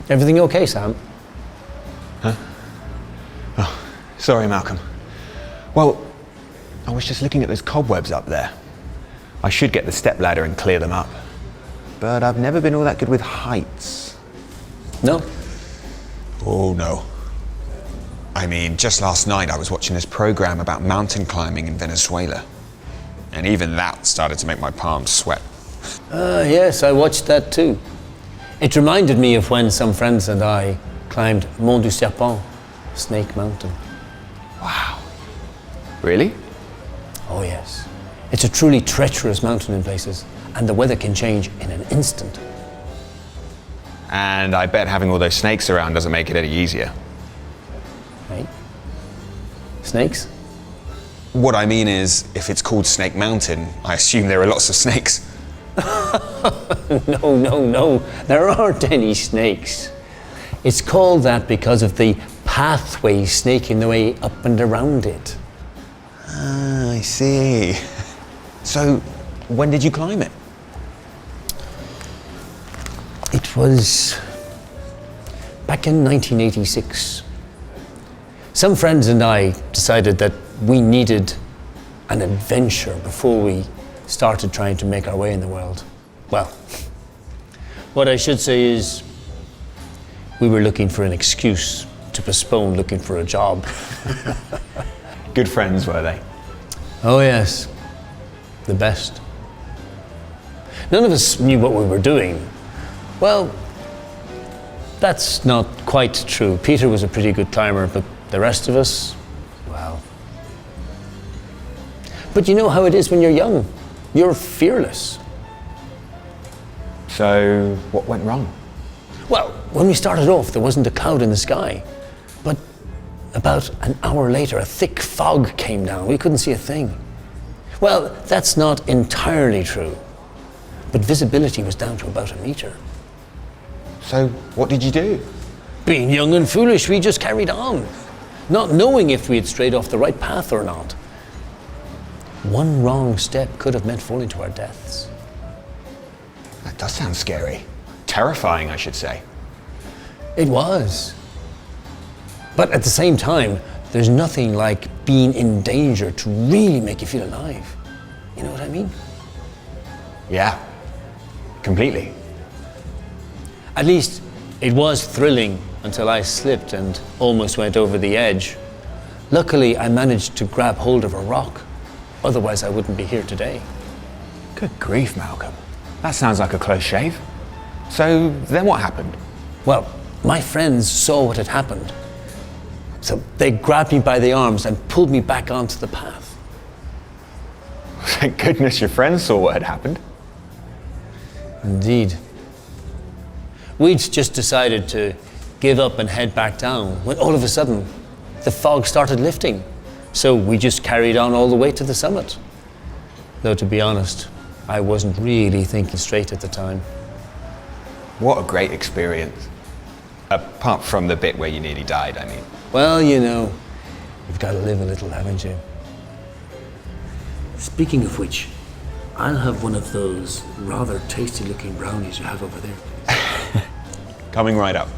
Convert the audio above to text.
Everything okay, Sam? Huh? Oh, sorry, Malcolm. Well, I was just looking at those cobwebs up there. I should get the stepladder and clear them up. But I've never been all that good with heights. No? Oh, no. I mean, just last night I was watching this program about mountain climbing in Venezuela. And even that started to make my palms sweat. Yes, I watched that too. It reminded me of when some friends and I climbed Mont du Serpent, Snake Mountain. Wow. Really? Oh yes. It's a truly treacherous mountain in places, and the weather can change in an instant. And I bet having all those snakes around doesn't make it any easier. Right? Snakes? What I mean is, if it's called Snake Mountain, I assume there are lots of snakes. No. There aren't any snakes. It's called that because of the pathway snaking the way up and around it. Ah, I see. So, when did you climb it? It was back in 1986. Some friends and I decided that we needed an adventure before we started trying to make our way in the world. Well, what I should say is we were looking for an excuse to postpone looking for a job. Good friends, were they? Oh yes, the best. None of us knew what we were doing. Well, that's not quite true. Peter was a pretty good climber, but the rest of us, well. But you know how it is when you're young. You're fearless. So, what went wrong? Well, when we started off, there wasn't a cloud in the sky. But about an hour later, a thick fog came down. We couldn't see a thing. Well, that's not entirely true. But visibility was down to about a meter. So, what did you do? Being young and foolish, we just carried on, not knowing if we had strayed off the right path or not. One wrong step could have meant falling to our deaths. That does sound scary. Terrifying, I should say. It was. But at the same time, there's nothing like being in danger to really make you feel alive. You know what I mean? Yeah, completely. At least it was thrilling until I slipped and almost went over the edge. Luckily, I managed to grab hold of a rock. Otherwise, I wouldn't be here today. Good grief, Malcolm. That sounds like a close shave. So, then what happened? Well, my friends saw what had happened. So they grabbed me by the arms and pulled me back onto the path. Thank goodness your friends saw what had happened. Indeed. We'd just decided to give up and head back down when all of a sudden the fog started lifting. So we just carried on all the way to the summit. Though to be honest, I wasn't really thinking straight at the time. What a great experience. Apart from the bit where you nearly died, I mean. Well, you know, you've got to live a little, haven't you? Speaking of which, I'll have one of those rather tasty looking brownies you have over there. Coming right up.